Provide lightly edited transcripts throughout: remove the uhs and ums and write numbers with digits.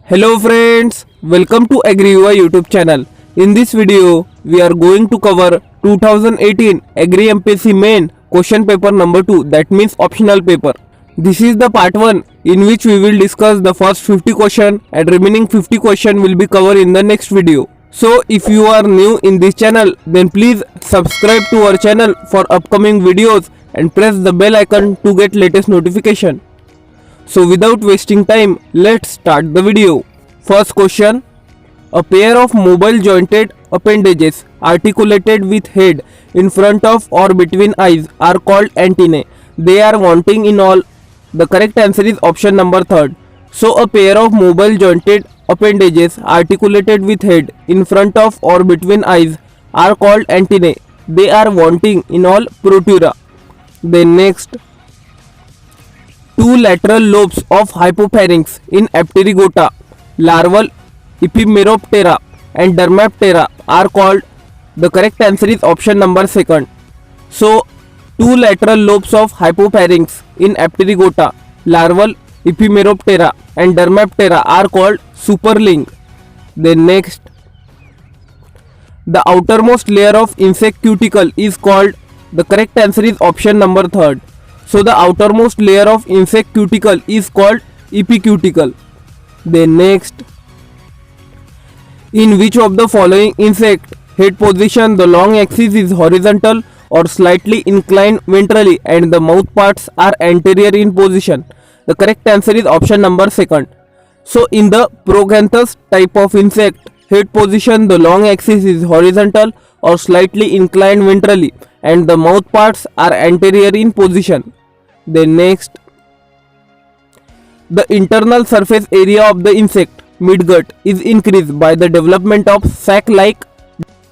Hello friends, welcome to AgriUI YouTube channel. In this video, we are going to cover 2018 Agri MPSC main question paper number 2, that means optional paper. This is the part 1 in which we will discuss the first 50 question and remaining 50 question will be covered in the next video. So if you are new in this channel, then please subscribe to our channel for upcoming videos and press the bell icon to get latest notification. So without wasting time, let's start the video. First question. A pair of mobile jointed appendages articulated with head in front of or between eyes are called antennae. They are wanting in all. The correct answer is option number 3rd. So a pair of mobile jointed appendages articulated with head in front of or between eyes are called antennae. They are wanting in all protura. Then next. Two lateral lobes of hypopharynx in Apterygota, larval Epimeroptera and Dermaptera are called. The correct answer is option number 2nd. So, two lateral lobes of hypopharynx in Apterygota, larval Epimeroptera and Dermaptera are called superling. Then next, the outermost layer of insect cuticle is called. The correct answer is option number 3rd. So the outermost layer of insect cuticle is called epicuticle. Then next, in which of the following insect head position the long axis is horizontal or slightly inclined ventrally and the mouth parts are anterior in position? The correct answer is option number 2nd. So in the Proganthus type of insect, head position the long axis is horizontal or slightly inclined ventrally and the mouth parts are anterior in position. Then next, the internal surface area of the insect midgut is increased by the development of sac-like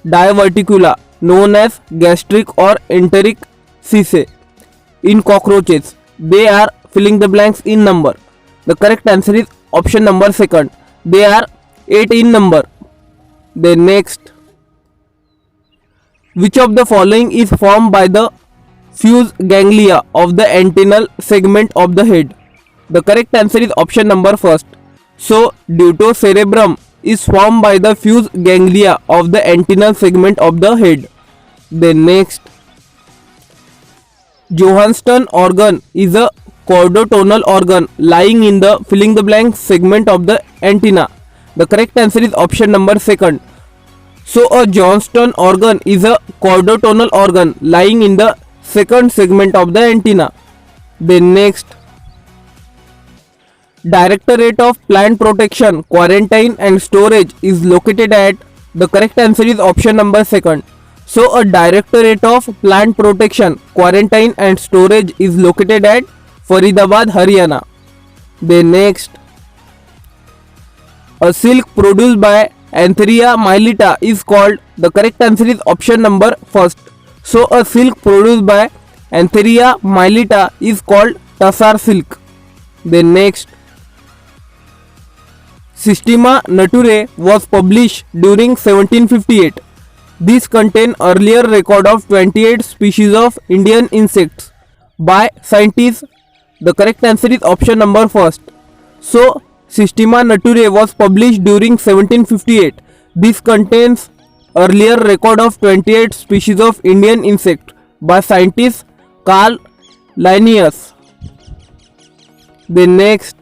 diverticula known as gastric or enteric seisae. In cockroaches, they are filling the blanks in number. The correct answer is option number 2nd. They are 8 in number. Then next, which of the following is formed by the fuse ganglia of the antennal segment of the head? The correct answer is option number 1st. So, deuterocerebrum is formed by the fuse ganglia of the antennal segment of the head. Then next, Johannsson organ is a chordotonal organ lying in the filling the blank segment of the antenna. The correct answer is option number 2nd. So, a Johannsson organ is a chordotonal organ lying in the second segment of the antenna. Then next, Directorate of Plant Protection, Quarantine and Storage is located at. The correct answer is option number 2nd. So a Directorate of Plant Protection, Quarantine and Storage is located at Faridabad, Haryana. Then next, a silk produced by Antheria mylitta is called. The correct answer is option number 1st. So a silk produced by Antheria mylitta is called tussar silk. Then next, Systema naturae was published during 1758. This contains earlier record of 28 species of Indian insects by scientists. The correct answer is option number 1st. So Systema naturae was published during 1758. This contains earlier record of 28 species of Indian insect by scientist Carl Linnaeus. Then next,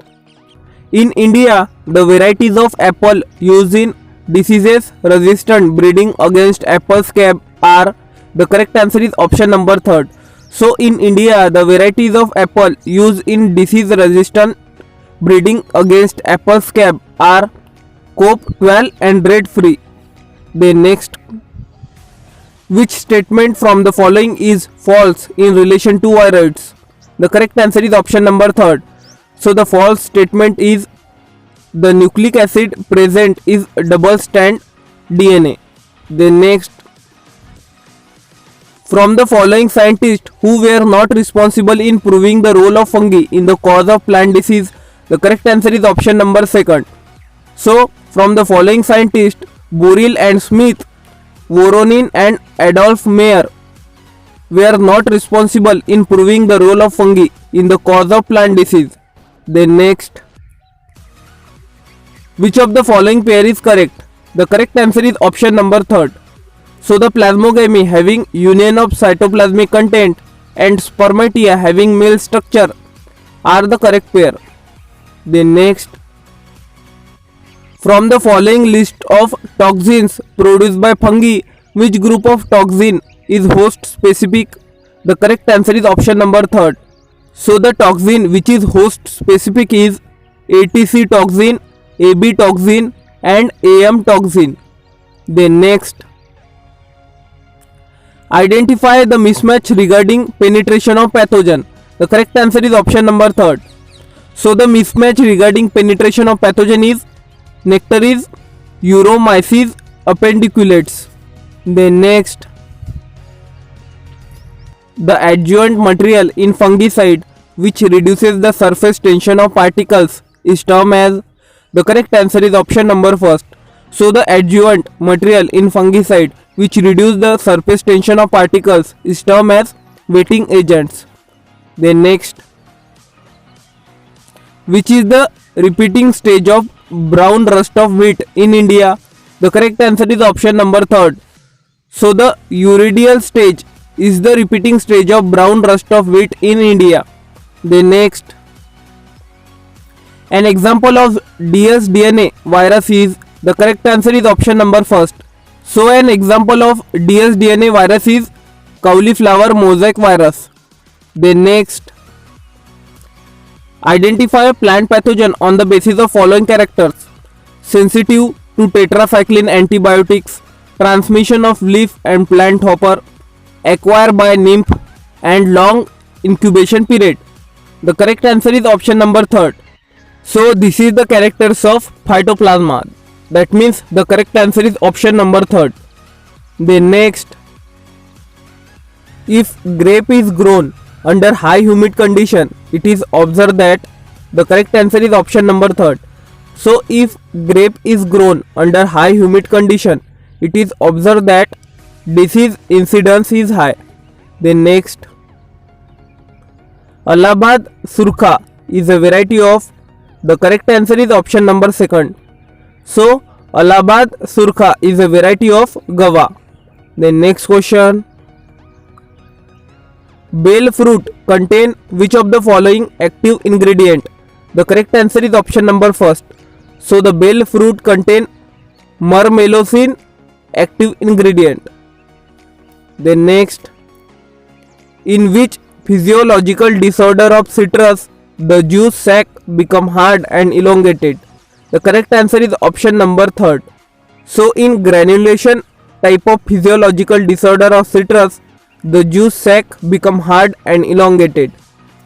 in India, the varieties of apple used in diseases resistant breeding against apple scab are. The correct answer is option number 3rd. So in India, the varieties of apple used in disease resistant breeding against apple scab are COPE 12 and Red Free. Then next, which statement from the following is false in relation to viroids? The correct answer is option number 3rd. So the false statement is the nucleic acid present is double strand DNA. Then next, from the following scientists who were not responsible in proving the role of fungi in the cause of plant disease, the correct answer is option number 2nd. So from the following scientists, Burrill and Smith, Voronin and Adolf Meyer were not responsible in proving the role of fungi in the cause of plant disease. Then next, Which of the following pair is correct? The correct answer is option number third. So the plasmogamy having union of cytoplasmic content and spermatia having male structure are the correct pair. Then next, from the following list of toxins produced by fungi, which group of toxin is host specific? The correct answer is option number third. So the toxin which is host specific is ATC toxin, AB toxin and AM toxin. Then next, identify the mismatch regarding penetration of pathogen. The correct answer is option number third. So the mismatch regarding penetration of pathogen is Nectaris, Euromyces, appendiculates. Then next, the adjuvant material in fungicide which reduces the surface tension of particles is termed as. The correct answer is option number first. So the adjuvant material in fungicide which reduce the surface tension of particles is termed as wetting agents. Then next, which is the repeating stage of brown rust of wheat in India? The correct answer is option number third. So the uridial stage is the repeating stage of brown rust of wheat in India. Then next, an example of dsDNA virus is. The correct answer is option number first. So an example of dsDNA virus is cauliflower mosaic virus. Then next, identify a plant pathogen on the basis of following characters: sensitive to tetracycline antibiotics, transmission of leaf and plant hopper, acquire by nymph, and long incubation period. The correct answer is option number third. So this is the characters of phytoplasma. That means the correct answer is option number third. Then next, if grape is grown under high humid condition, it is observed that. The correct answer is option number third. So if grape is grown under high humid condition, it is observed that disease incidence is high. Then next, Allahabad Surkha is a variety of. The correct answer is option number second. So Allahabad Surkha is a variety of guava. Then next question, bale fruit contain which of the following active ingredient? The correct answer is option number first. So the bale fruit contain mermelocin active ingredient. Then next, in which physiological disorder of citrus the juice sac become hard and elongated? The correct answer is option number third. So in granulation type of physiological disorder of citrus, the juice sac become hard and elongated.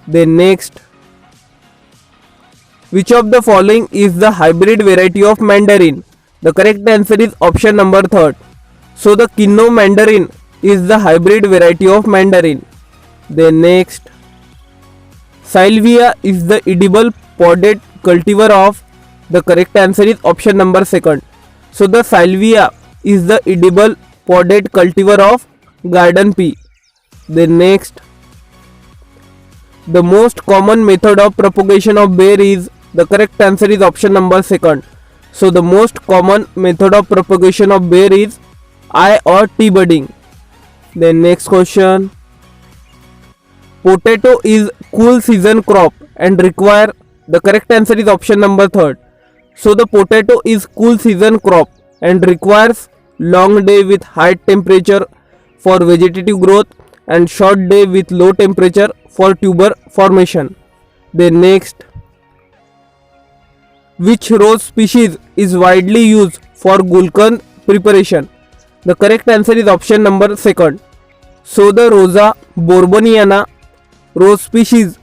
Then next, which of the following is the hybrid variety of mandarin? The correct answer is option number third. So the Kinno mandarin is the hybrid variety of mandarin. Then next, Salvia is the edible podded cultivar of. The correct answer is option number second. So the Salvia is the edible podded cultivar of garden pea. Then next, the most common method of propagation of bear is. The correct answer is option number second. So the most common method of propagation of bear is I or T budding. Then next question, potato is cool season crop and require. The correct answer is option number third. So the potato is cool season crop and requires long day with high temperature for vegetative growth and short day with low temperature for tuber formation. Then next, which rose species is widely used for Gulkand preparation? The correct answer is option number second. So the Rosa bourboniana rose species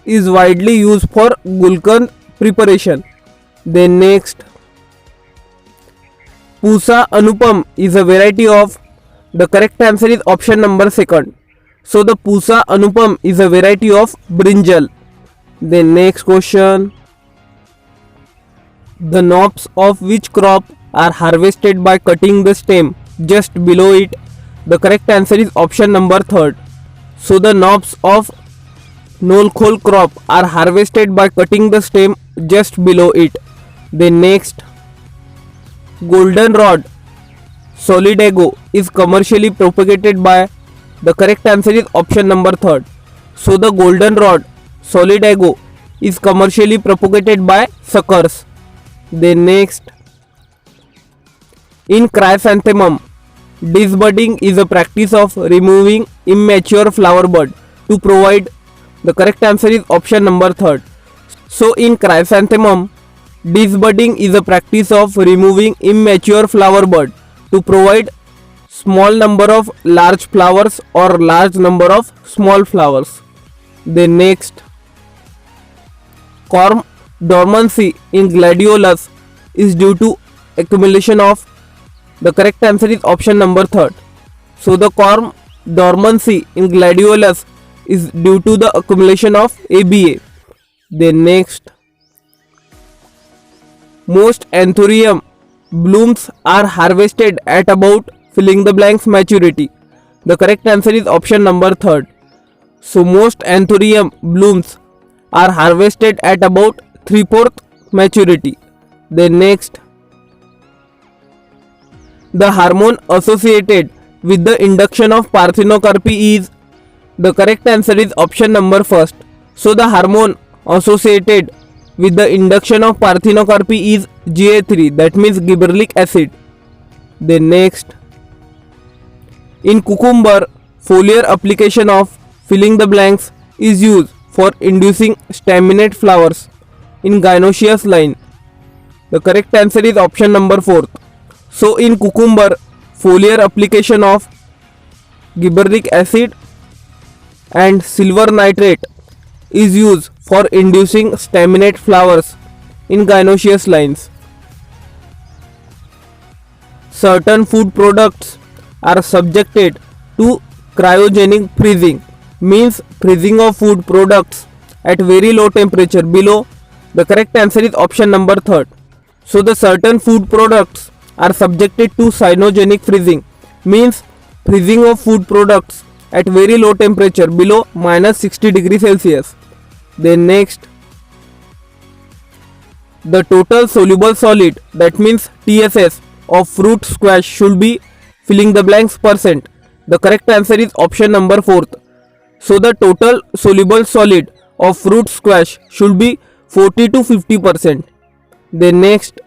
is widely used for Gulkand preparation. Then next, Pusa anupam is a variety of. The correct answer is option number second. So the Pusa anupam is a variety of brinjal. Then next question, the knobs of which crop are harvested by cutting the stem just below it? The correct answer is option number third. So the knobs of Nolkhol crop are harvested by cutting the stem just below it. Then next, goldenrod solidago is commercially propagated by? The correct answer is option number 3rd. So the goldenrod solidago is commercially propagated by suckers. Then next, in chrysanthemum, disbudding is a practice of removing immature flower bud to provide. The correct answer is option number 3rd. So in chrysanthemum, disbudding is a practice of removing immature flower bud to provide small number of large flowers or large number of small flowers. Then next, corm dormancy in gladiolus is due to accumulation of. The correct answer is option number 3rd. So the corm dormancy in gladiolus is due to the accumulation of ABA. Then next, most anthurium blooms are harvested at about filling the blanks maturity. The correct answer is option number 3rd. So most anthurium blooms are harvested at about 3/4 maturity. Then next, the hormone associated with the induction of parthenocarpy is. The correct answer is option number 1st. So the hormone associated with the induction of parthenocarpy is GA3, that means gibberellic acid. Then next, in cucumber, foliar application of filling the blanks is used for inducing staminate flowers in gynoecious line. The correct answer is option number 4th. So in cucumber, foliar application of gibberellic acid and silver nitrate is used for inducing staminate flowers in gynoecious lines. Certain food products are subjected to cryogenic freezing, means freezing of food products at very low temperature below. The correct answer is option number 3rd. So the certain food products are subjected to cryogenic freezing, means freezing of food products at very low temperature below -60 degrees Celsius. Then next, the total soluble solid, that means TSS, of fruit squash should be filling the blanks percent. The correct answer is option number 4th. So the total soluble solid of fruit squash should be 40 to 50%. Then next,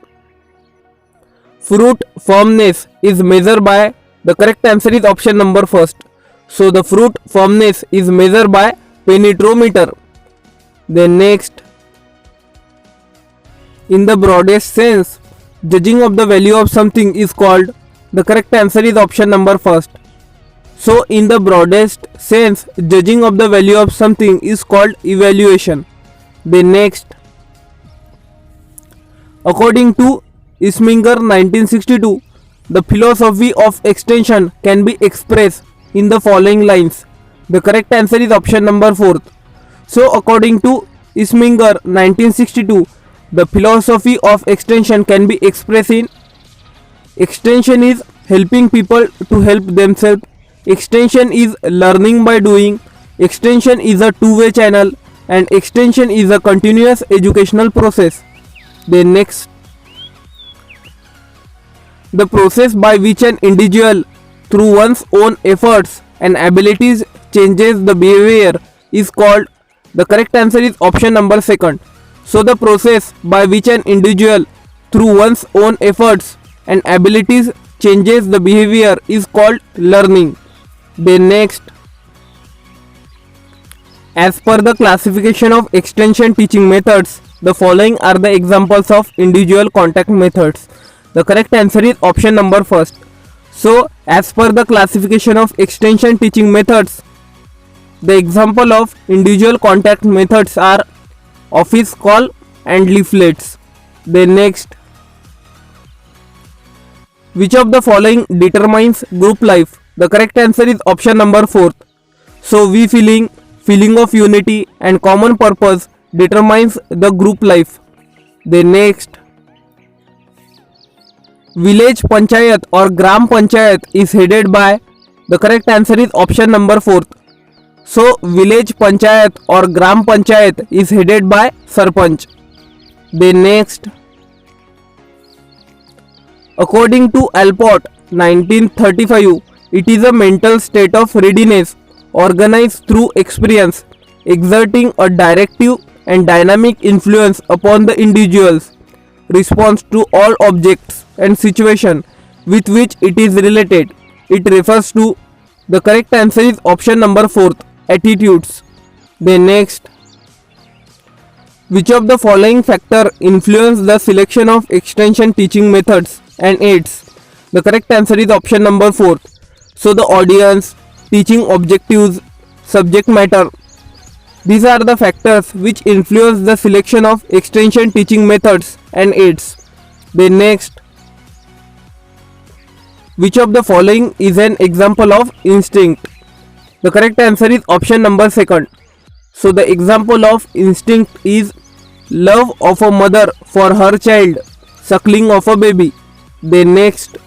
fruit firmness is measured by. The correct answer is option number 1st. So the fruit firmness is measured by penetrometer. Then next, in the broadest sense, judging of the value of something is called. The correct answer is option number 1st. So in the broadest sense, judging of the value of something is called evaluation. Then next, according to Isminger 1962, the philosophy of extension can be expressed in the following lines. The correct answer is option number 4th. So according to Isminger 1962, the philosophy of extension can be expressed in: extension is helping people to help themselves, extension is learning by doing, extension is a two-way channel, and extension is a continuous educational process. Then next, the process by which an individual through one's own efforts and abilities changes the behavior is called. The correct answer is option number 2nd. So the process by which an individual through one's own efforts and abilities changes the behavior is called learning. Then next, as per the classification of extension teaching methods, the following are the examples of individual contact methods. The correct answer is option number 1st. So as per the classification of extension teaching methods, the example of individual contact methods are office call and leaflets. Then next, which of the following determines group life? The correct answer is option number 4th. So we feeling of unity and common purpose determines the group life. Then next, village panchayat or gram panchayat is headed by. The correct answer is option number 4th. So village panchayat or gram panchayat is headed by sarpanch. Then next, According to Alport 1935, it is a mental state of readiness organized through experience, exerting a directive and dynamic influence upon the individual's response to all objects and situations with which it is related. It refers to the correct answer is option number 4, attitudes. Then next, which of the following factor influence the selection of extension teaching methods and aids? The correct answer is option number 4. So the audience, teaching objectives, subject matter. These are the factors which influence the selection of extension teaching methods and aids. Then next, which of the following is an example of instinct? The correct answer is option number 2. So the example of instinct is love of a mother for her child, suckling of a baby. Then next,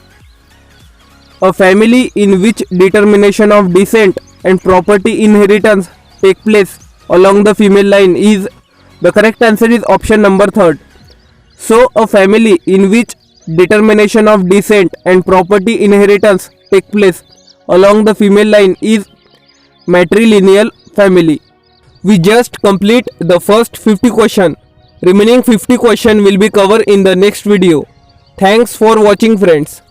a family in which determination of descent and property inheritance take place along the female line is, the correct answer is option number 3. So a family in which determination of descent and property inheritance take place along the female line is matrilineal family. We just complete the first 50 question. Remaining 50 question will be covered in the next video. Thanks for watching friends.